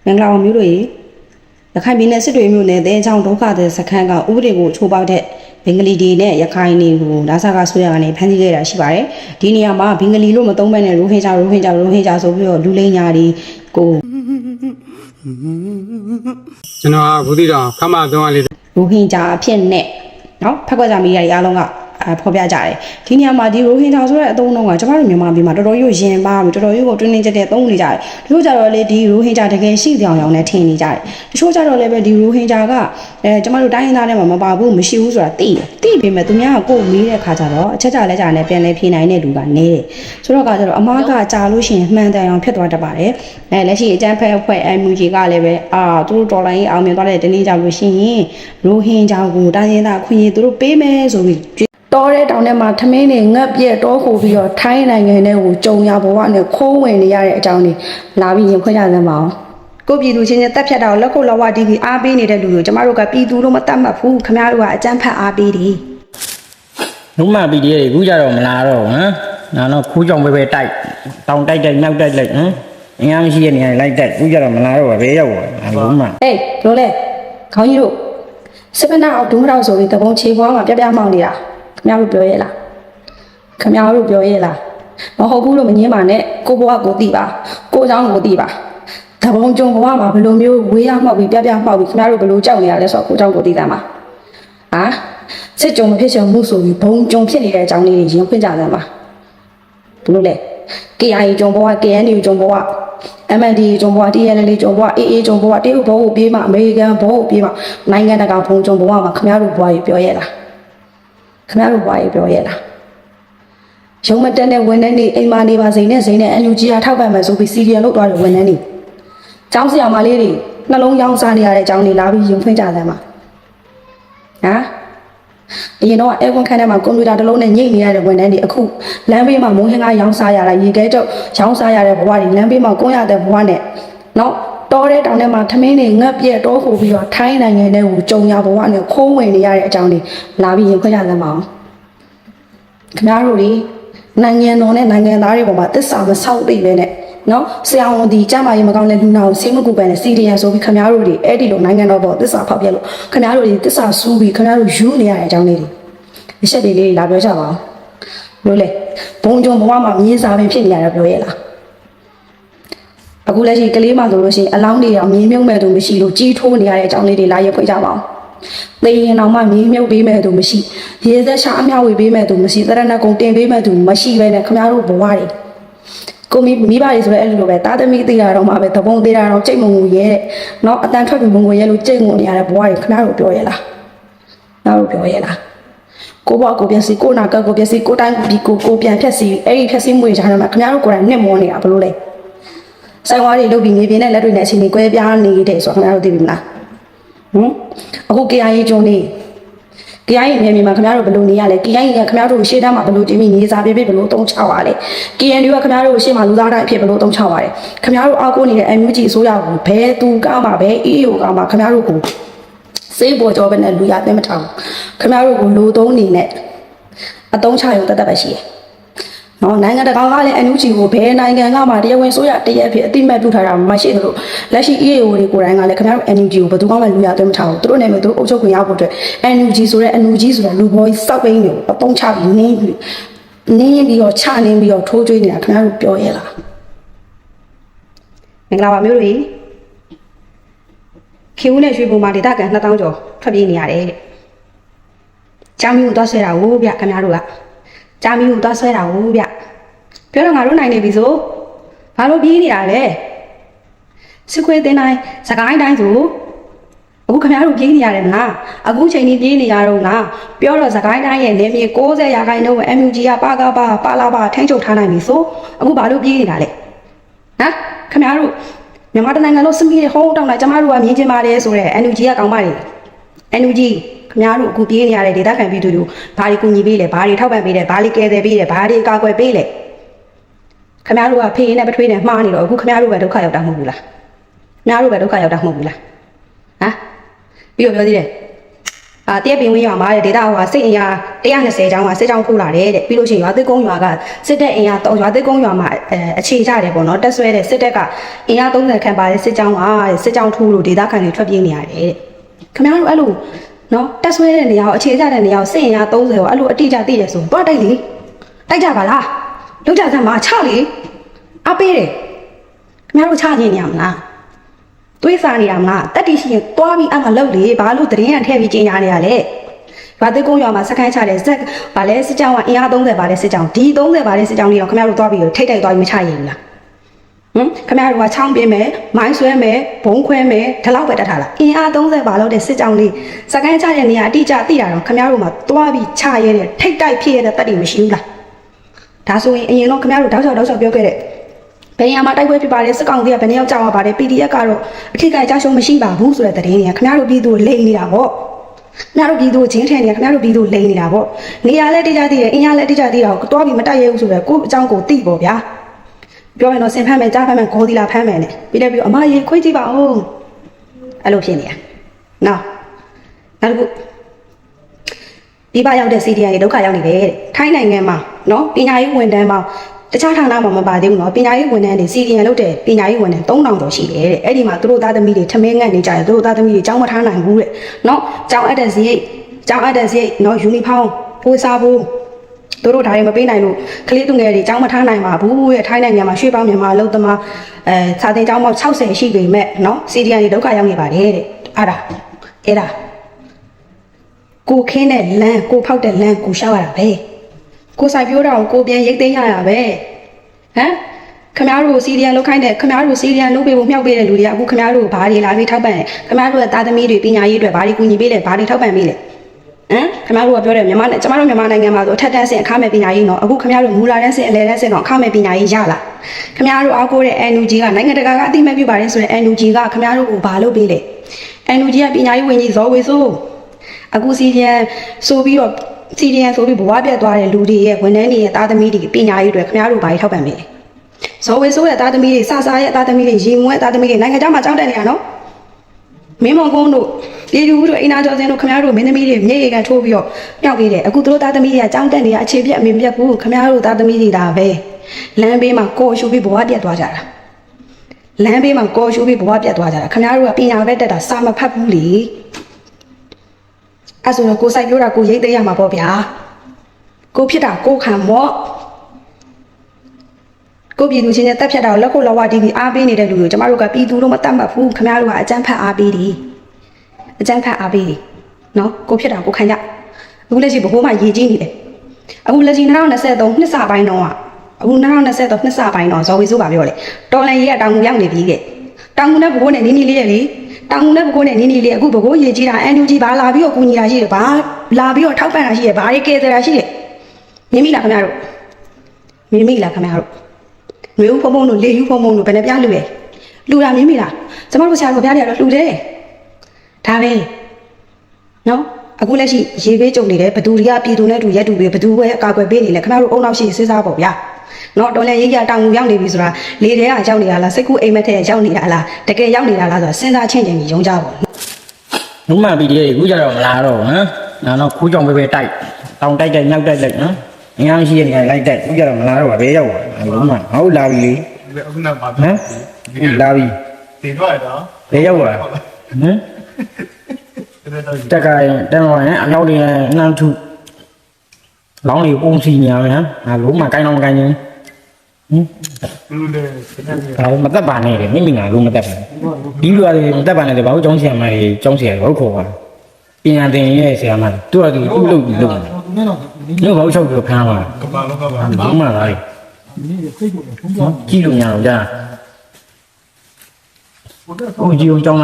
မင်္ဂလာပါမျိုးတို့ရေရခိုင်ပြည်နယ်စစ်တွေမြို့နယ်တဲချောင်းဒုက္ခသည်စခန်းကဥပဒေကိုချိုးဖောက်တဲ့ဘင်္ဂလီတွေနဲ့ရခိုင်တွေကိုဒါဆာကဆွေးရကနေဖမ်းဆီးခဲ့တာရှိပါတယ်ဒီနေရာမှာဘင်္ဂလီလို့မသုံးဘဲနဲ့ရိုဟင်ဂျာဆိုပြီးတော့လူလိမ်ညာတွေကိုကျွန်တော်အခုသိတော့ခမ340ရိုဟင်ဂျာအဖြစ်နဲ့နော်ဖက်ခွက်ကြမီဒီယာတွေအားလုံးကဖော်ပြကြတယ်ဒီနေရာမှာဒီရိုဟင်ဂျာဆိုတဲ့အသုံးအနှုန်းကကျမတို့မြန်မာပြည်မှာတော်တော်ကြီးရင်ပါပြီတော်တော်ကြီးကိုတွင်းတွင်းကြက်ကြက်သုံးနေကြတယ်တချို့ကြတော့လေဒီရိုဟင်ဂျာတကယ်ရှိကြောင်ကြောင်နဲ့ထင်နေကြတယ်တချို့ကြတော့လည်းပဲဒီရိုဟင်ဂျာကကျမတို့တိုင်းရင်းသားတွေမှာမပါဘူးမရှိဘူးဆိုတာသိပေမဲ့သူများကကိုယ်မေးတဲ့ခါကျတော့အချက်ကြလဲကြနဲ့ပြန်လဲဖြေနိုင်တဲ့လူကနေတယ်ဆိုတော့ကကျတော့အမားကကြာလို့ရှိရင်မှန်တယ်အောင်ဖြစ်သွားတတ်ပါတယ်လက်ရှိအကြမ်းဖက်အဖွဲ့ MUG ကလည်းပဲသူတို့တော်လိုင်းအောင်မြင်သွားတဲ့တနေ့ကြောင်လို့ရှိရင်ရိုဟင်ဂျာကိုတိုင်းရင်းသားအခွင့်အရေးသူတို့ပေးမယ်ဆိုပြီးတောတဲ့တောင်ထဲမှာထမင်းတွေငတ်ပြက်တောခိုပြီးတော့ထိုင်းနိုင်ငံထဲကိုကြုံရဘဝနဲ့ခိုးဝင်နေရတဲ့အကြောင်းတွေလာပြီးရင်ခွင့်ရစမ်းပါအောင်ကိုပြည်သူချင်းချင်းတက်ဖြတ်တာကိုလက်ခုပ်လက်ဝတီးပြီးအားပေးနေတဲ့လူကိုကျမတို့ကပြည်သူလို့မတတ်မှတ်ဘူးခင်ဗျားတို့ကအကြမ်းဖက်အားပေးတယ်လုံးမပီဒီတွေခုကြတော့မလာတော့ဟမ်နောက်တော့ခိုးကြောင်ပဲတိုက်တောင်တိုက်နောက်တိုက်လိုက်ဟမ်အင်အားမရှိတဲ့နေရာလိုက်တိုက်ခုကြတော့မလာတော့ဘယ်ရောက်ပါလုံးမဟေးလို့လေခေါင်းကြီးတို့စစ်ပနာအောင်ဒုံးတော့ဆိုပြီးတပုံချေပွားမှာပြပြမောင်းနေတာခင်ဗျားတို့ပြောရဲလားခင်ဗျားတို့ပြောရဲလားမဟုတ်ဘူးလို့မငင်းပါနဲ့ကိုဘွားကိုသိပါကိုเจ้าကိုသိပါတပုံကြုံဘွားမှာဘယ်လိုမျိုးဝေးရမှောက်ပြီးပြပြမှောက်ပြီးခင်ဗျားတို့ဘယ်လိုကြောက်နေရလဲဆိုတော့ကိုเจ้าကိုသိတာမှာစစ်ကြုံမဖြစ်ချင်မှုဆိုပြီးဘုံကြုံဖြစ်နေတဲ့အကြောင်းလေးတွေရင်ဖွင့်ကြတယ်မှာဘလို့လဲ KIA ကြုံဘွား KNU ကြုံဘွား MND ကြုံဘွား TNL ကြုံဘွား AA ကြုံဘွားတေဟုဘောကိုပြေးမှအမေရိကန်ဘောကိုပြေးမှနိုင်ငံတကာဘုံကြုံဘွားမှာခင်ဗျားတို့ဘွားကြီးပြောရဲလားခင်ဗျားတို့ဘွားကြီးပြောရဲလားရုံမတက်တဲ့ဝန်ထမ်းတွေအိမ်မာနေပါစိန်နဲ့NUG ထောက်ပံ့မယ်ဆိုပြီးစီရီယံလုပ်သွားတဲ့ဝန်ထမ်းတွေကျောင်းဆရာမလေးတွေနှလုံးရောင်းစားနေရတဲ့အကြောင်းတွေလာပြီးရင်ဖွင့်ကြတယ်မှာအရင်တော့အဲဝန်ခန်းထဲမှာကွန်ပျူတာတစ်လုံးနဲ့ညှိနေရတဲ့ဝန်ထမ်းတွေအခုလမ်းဘေးမှာမုံဟင်းကားရောင်းစားရတာရေခဲတော့ရောင်းစားရတဲ့ဘဝတွေလမ်းဘေးမှာကွန်းရတဲ့ဘဝနဲ့နော်တောတဲ့တောင်ထဲမှာထမင်းတွေငတ်ပြက်တောခိုပြီးတော့ထိုင်းနိုင်ငံထဲကိုကြုံရဘဝနဲ့ခိုးဝင်နေရတဲ့အကြောင်းတွေလာပြီးရင်ဖွင့်ကြတယ်မှာခင်ဗျားတို့တွေနိုင်ငံတော်နဲ့နိုင်ငံသားတွေပေါ်မှာသစ္စာမဆောက်သိပဲနဲ့နော်ဆရာဝန်ဒီကျမ်းမာရေးမကောင်းတဲ့လူနာကိုဆေးမကူပန်တဲ့စီဒီယန်ဆိုပြီးခင်ဗျားတို့တွေအဲ့ဒီလိုနိုင်ငံတော်ပေါ်သစ္စာဖောက်ပြလို့ခင်ဗျားတို့တွေသစ္စာစူးပြီးခင်ဗျားတို့ယူနေရတဲ့အကြောင်းလေးတွေအချက်တွေလေးလာပြောကြပါဦးလို့လေဘုံကြုံဘဝမှာမြေစာပင်ဖြစ်နေရတာပြောရလားအခုလက်ရှိကလေးမှဆိုလို့ရှိရင်အလောင်းတွေရောမြေမြုပ်မဲ့သူမရှိလို့ကြီးထိုးနေရတဲ့အကြောင်းလေးတွေလာရဖွင့်ကြပါဦးသေရင်တော့မှမြေမြုပ်ပေးမဲ့သူမရှိရေသက်ရှာအမြောက်ဝေပေးမဲ့သူမရှိသရဏဂုံတင်ပေးမဲ့သူမရှိပဲနဲ့ခင်ဗျားတို့ဘဝတွေကိုမိဘတွေဆိုလည်းအဲ့လိုပဲတာသမီသေးတာတော့မှပဲသဘုံသေးတာတော့ကြိတ်မုံငူရဲတဲ့เนาะအတန်ထွက်ပြီးမုံငူရဲလို့ကြိတ်ငုံနေရတဲ့ဘဝတွေခင်ဗျားတို့ပြောရလားနားတို့ပြောရလားကိုဘွားကိုပြက်စီကိုနာကကိုပြက်စီကိုတိုင်းကိုပြန်ဖြက်စီအဲ့ဒီဖြက်စီမှုတွေကြားထဲမှာခင်ဗျားတို့ကိုယ်တိုင်နှစ်မောနေတာဘလို့လဲဆိုင်ဝါးတွေလုပ်ပြီးနေပြင်းတဲ့လက်တွေနဲ့အချိန်ကြီးကွဲပြားနေတဲ့ဆိုတော့ခင်ဗျားတို့သိပြီမလားအခု KIA ကျုံနေ KIA မြေမြေမှာခင်ဗျားတို့ဘယ်လိုနေရလဲ KIA ကခင်ဗျားတို့ရှေ့တန်းမှာဘယ်လိုတင်းပြီးနေစားပေးဘယ်လိုတုံးချပါလဲ KNU ကခင်ဗျားတို့ရှေ့မှာလူသားတိုင်းအဖြစ်ဘယ်လိုတုံးချပါလဲခင်ဗျားတို့အောက်ကိုနေတဲ့ MUG အစိုးရကိုဘယ်သူကမှဘယ် EAO ကမှခင်ဗျားတို့ကိုစေးပေါ်ကြောပဲနဲ့လူရသိမထားဘူးခင်ဗျားတို့ကိုလူသုံးနေနဲ့အတုံးချရုံတတ်ပဲရှိတယ်နော်နိုင်ငံတကာကလည်း NUG ကိုဘယ်နိုင်ငံကမှတရားဝင်ဆိုရတရက်ဖြစ်အတိမတ်ပြုထားတာမရှိသလိုလက်ရှိ EAO တွေကိုယ်တိုင်ကလည်းခင်ဗျားတို့ NUG ကိုဘယ်သူမှလူရသိမထားဘူးသူတို့နာမည်သူတို့အုပ်ချုပ်ခွင့်ရဖို့အတွက် NUG ဆိုတဲ့ NUG ဆိုတဲ့လူဘောကြီးစောက်ပိန်းတွေကိုအတုံးချပြီးနင်းပြီးတော့ချနင်းပြီးတော့ထိုးကျွေးနေတာခင်ဗျားတို့ပြောရလားမင်္ဂလာပါမျိုးတွေခင်ဦးနဲ့ရွှေဘုံမှာဒေတာကန်2000ကျော်ထွက်ပြေးနေရတယ်တဲ့။ကြောင်မီကိုသွားဆွဲတာဟုတ်ဗျခင်ဗျားတို့က။ကြောင်မီကိုသွားဆွဲတာဟုတ်ဗျ။ပြောတော့ငါတို့နိုင်နေပြီဆိုဘာလို့ပြေးနေတာလဲ။စစ်ခွေးတင်တိုင်းစကိုင်းတိုင်းဆိုအခုခင်ဗျားတို့ပြေးနေရတယ်မလား။အခုချိန်ကြီးပြေးနေရတော့ငါပြောတော့စကိုင်းတိုင်းရဲ့နေမြေ60ရာခိုင်နှုန်းကို MUG ကပါလာပါထိန်းချုပ်ထားနိုင်ပြီဆိုအခုဘာလို့ပြေးနေတာလဲ။ဟမ်ခင်ဗျားတို့မြန်မာတိုင်းနိုင်ငံလုံးစမီးတွေဟုံးတောင်းတာကျမတို့ကမြင်ချင်ပါတယ်ဆိုတဲ့ NUG ကကောင်းပါလေ NUG ခင်ဗျားတို့အခုပြေးနေရတဲ့ဒေသခံပြည်သူတွေဘာတွေကူညီပေးလဲဘာတွေထောက်ပံ့ပေးလဲဘာတွေကယ်ဆယ်ပေးလဲဘာတွေကာကွယ်ပေးလဲခင်ဗျားတို့ကဖေးနဲ့ပထွေးနဲ့မှားနေတော့အခုခင်ဗျားတို့ပဲဒုက္ခရောက်တာမဟုတ်ဘူးလားခင်ဗျားတို့ပဲဒုက္ခရောက်တာမဟုတ်ဘူးလားဟမ်ပြီးတော့ပြောသေးတယ် တရက်ပင်ဝင်းရွာမှာတဲ့ဒေတာဟိုစစ်အင်အား120ကျောင်းကစစ်ကြောင်းထိုးလာတယ်တဲ့ပြီးလို့ရှိရင်ရွာသစ်ကုန်းရွာကစစ်တပ်အင်အားရွာသစ်ကုန်းရွာမှာအခြေချတယ်ပေါ့နော်တက်ဆွဲတဲ့စစ်တပ်ကအင်အား30ခန့်ပါတဲ့စစ်ကြောင်းကစစ်ကြောင်းထိုးလို့ဒေတာခံတွေထွက်ပြေးနေရတယ်တဲ့ခင်ဗျားတို့အဲ့လိုနော်တက်ဆွဲတဲ့နေရာကိုအခြေချတဲ့နေရာကိုစစ်အင်အား30ကိုအဲ့လိုအတိအကျသိတယ်ဆိုတော့တိုက်လေတိုက်ကြပါလားလောက်ကြစမ်းမှာချလေအပေးတယ်ခင်ဗျားတို့ချခြင်းနေရမလားတွေးစားနေရမလားတက်တီရှိရင်တွားပြီးအမှလောက်လေဘာလို့တရင်ကထည့်ပြီးကျင်းရနေရလဲဘာသိကုန်းရွာမှာစခန်းချတယ်ဇက်ဘာလဲစစ်ကြောင်းကအင်အား30ပါလဲစစ်ကြောင်းဒီ30ပါလဲစစ်ကြောင်းလေးတော့ခင်ဗျားတို့တွားပြီးထိတ်တိုက်သွားပြီးမချရင်ဘူးလားခင်ဗျားတို့ကချောင်းပြင်းမယ်မိုင်းဆွဲမယ်ဘုံခွဲမယ်ဒီလောက်ပဲတတ်ထားလားအင်အား30ပါလို့တဲ့စစ်ကြောင်းလေးစခန်းချတဲ့နေရာအတိအကျသိတာတော့ခင်ဗျားတို့မှတွားပြီးချရဲတဲ့ထိတ်တိုက်ဖြစ်ရတဲ့တက်တီမရှိဘူးလားဒါဆိုရင်အရင်တော့ခင်ဗျားတို့တောက်လျှောက်ပြောခဲ့တဲ့ဘယ်နေရာမှာတိုက်ပွဲဖြစ်ပါလဲစစ်ကောင်စီကဘယ်နေရာကြောက်ရပါတယ် PDF ကတော့အထိကကြောက်ရှုံးမရှိပါဘူးဆိုတဲ့သတင်းတွေကခင်ဗျားတို့ပြည်သူကိုလိမ်နေတာပေါ့ခင်ဗျားတို့ပြည်သူကိုချင်းထည့်နေတာခင်ဗျားတို့ပြည်သူကိုလိမ်နေတာပေါ့နေရာလည်းတိကျသိတယ်အင်အားလည်းတိကျသိတာကိုတွားပြီးမတိုက်ရဘူးဆိုတော့ကိုယ့်အကြောင်းကိုသိပေါ့ဗျာပြောရင်တော့စင်ဖမ်းမယ်ကြားဖမ်းမယ်ဂေါ်ဒီလာဖမ်းမယ်နဲ့ပြီးလည်းပြီးအမရေခွေးကြည့်ပါဦးအဲ့လိုဖြစ်နေတာနော်နောက်တစ်ခုဒီပါရောက်တဲ့ CDN တွေဒုက္ခရောက်နေတယ်ထိုင်းနိုင်ငံမှာနော်ပညာရေးဝန်ထမ်းပေါင်းတခြားဌာနမှာမပါသေးဘူးနော်ပညာရေးဝန်ထမ်းတွေ CDN လုပ်တဲ့ပညာရေးဝန်ထမ်း3000ကျော်ရှိတယ်တဲ့အဲ့ဒီမှာသူတို့သားသမီးတွေထမင်းငတ်နေကြတယ်သူတို့သားသမီးတွေကြောင်းမထားနိုင်ဘူးတဲ့နော်ကြောင်းအပ်တဲ့စရိတ်နော်ယူနီဖောင်းဖိုးစားဖို့သူတို့ဒါတွေမပေးနိုင်လို့ကလေးသူငယ်တွေကြောင်းမထားနိုင်ပါဘူးတဲ့ထိုင်းနိုင်ငံမှာရွှေပေါင်းမြန်မာအလုပ်သမားစာသင်ကျောင်းပေါင်း60ရှိပေမဲ့နော် CDN တွေဒုက္ခရောက်နေပါတယ်တဲ့အဲ့ဒါကိုခင်းတဲ့လမ်းကိုဖောက်တဲ့လမ်းကိုရှောက်ရတာပဲကိုစိုက်ပြိုးတာကိုပြန်ရိတ်သိမ်းရတာပဲဟမ်ခင်ဗျားတို့ CDN လောက်ခိုင်းတဲ့ခင်ဗျားတို့ CDN လုပ်ပေးဖို့မြောက်ပေးတဲ့လူတွေကအခုခင်ဗျားတို့ဘာတွေလာပြီးထောက်ပံ့လဲခင်ဗျားတို့ရဲ့သားသမီးတွေပညာရေးအတွက်ဘာတွေကူညီပေးလဲဘာတွေထောက်ပံ့ပေးလဲခင်ဗျားတို့ကပြောတယ်ကျမတို့မြန်မာနိုင်ငံမှာဆိုအထက်တန်းဆင့်အခမဲ့ပညာရေးနော်အခုခင်ဗျားတို့မူလာတန်းဆင့်အလယ်တန်းဆင့်တော့အခမဲ့ပညာရေးရလာခင်ဗျားတို့အားကိုးတဲ့ NUG ကနိုင်ငံတကာကအသိအမှတ်ပြုပါတယ်ဆိုရင် NUG ကခင်ဗျားတို့ကိုဘာလုပ်ပေးလဲ NUG ကပညာရေးဝန်ကြီးဇော်ဝေဆိုးအခု CDN ဆိုပြီးဘဝပြတ်သွားတဲ့လူတွေရဲ့ဝန်ထမ်းတွေရဲ့သားသမီးတွေပညာရေးတွေခင်ဗျားတို့ဘာတွေထောက်ပံ့ပေးလဲဇော်ဝေဆိုးရဲ့သားသမီးတွေစစားရဲ့သားသမီးတွေရေငွေသားသမီးတွေနိုင်ငံခြားမှာကြောင်းတက်နေတာနော်မင်းမောင်ကုန်းတို့ပြည်သူတို့အိနာကျော်စင်းတို့ခင်ဗျားတို့မင်းသမီးတွေမြေရေကန်ထိုးပြီးတော့မြောက်ပေးတယ်အခုတို့သားသမီးတွေကကြောင်းတက်နေတာအခြေပြက်အမေပြက်ဘူးခင်ဗျားတို့သားသမီးတွေဒါပဲလမ်းဘေးမှာကော်ရှူပြီးဘဝပြတ်သွားကြတာလမ်းဘေးမှာကော်ရှူပြီးဘဝပြတ်သွားကြတာခင်ဗျားတို့ကပညာပဲတက်တာစာမဖတ်ဘူးလေအဲ့ဆိုတော့ကိုစိုက်ပြောတာကိုရိတ်သိမ်းရမှာပေါ့ဗျာကိုဖြစ်တာကိုခံမော့ကိုပြည်သူချင်းနဲ့တက်ဖြတ်တာကိုလက်ခုပ်လက်ဝါးတီးပြီးအားပေးနေတဲ့လူတွေကျမတို့ကပြည်သူတို့မတတ်မှတ်ဘူးခင်ဗျားတို့ကအကြမ်းဖက်အားပေးတယ်နော်ကိုဖြစ်တာကိုခံကြအခုလက်ရှိဘိုးမှရေကြီးနေတယ်အခုလက်ရှိ2023နှစ်စပိုင်းတော့အခု2023နှစ်စပိုင်းတော့ဇော်ဝေဆိုးပါပြောလေတော်လန်ရေးကတောင်ငူရောက်နေပြီတဲ့တောင်ငူနဲ့ဘိုးနဲ့နီးလေးရဲ့လေတောင်ငူနဲ့ဘကိုးနဲ့နီးနီးလေးအခုဘကိုးရေကြီးတာ NUG ဘာလာပြီးတော့ကူညီတာရှိတယ်ဘာလာပြီးတော့ထောက်ပံ့တာရှိတယ်ဘာတွေကဲတာရှိတယ်မြင်မိလားခင်ဗျားတို့နွေဦးဖုံဖုံတို့လေယူဖုံဖုံတို့ဘယ်နှပြလူရဲ့လူတာမြင်မိလားကျမတို့ဆရာတို့ပြားတွေကတော့လူတယ်ဒါပဲနော်အခုလက်ရှိရေပေးကြုံနေတယ်ဘသူတွေကပြည်သူနဲ့တူရက်တူပြီးဘသူပဲအကာအကွယ်ပေးနေလဲခင်ဗျားတို့အုံနောက်ရှိစဉ်းစားပေါ့ဗျာနော်တော်လည်းရေးရတောင်ငူရောက်နေပြီဆိုတာလေထဲကရောက်နေတာလားစိတ်ကူးအိမ်မက်ထဲရောက်နေတာလားတကယ်ရောက်နေတာလားဆိုတာစဉ်းစားချင်းချင်းကြီးယုံကြပါဘူး။လုံးမပီဒီအခုကြတော့မလာတော့ဟမ်။နောက်တော့ခိုးကြောင်ပဲတိုက်တောင်တိုက်နောက်တိုက်နော်။အင်အားရှိတဲ့နေရာလိုက်တိုက်အခုကြတော့မလာတော့ပါဘယ်ရောက်ပါလုံးမဟုတ်လာပြီလေ။အခုနောက်ပါဟမ်လာပြီ။တင်တော့တော့ဘယ်ရောက်ပါဟမ်တက်ကရင်တန်တော်ရင်အနောက်တွေနှမ်းထုလောင်းလေးပုံစီညာဟမ်ငါလုံးမကိုင်းတော့ကိုင်းချင်းလူလေဒါမတက်ပါနဲ့လေမိမိငါလုံးမတက်ပါဒီလိုရတယ်မတက်ပါနဲ့လေဘာလို့ကျောင်းဆရာမကြီးကျောင်းဆရာဟုတ်ခေါ်ပါပညာသင်ရဲ့ဆရာမသူကသူလုပ်ပြီးလုပ်ညဘာလို့ချက်ပြီးဖမ်းပါကပါလောကပါဘာမှလာလေကြည့်လို့ညာတော့ကြာဟိုကြီးအောင်ကျောင်း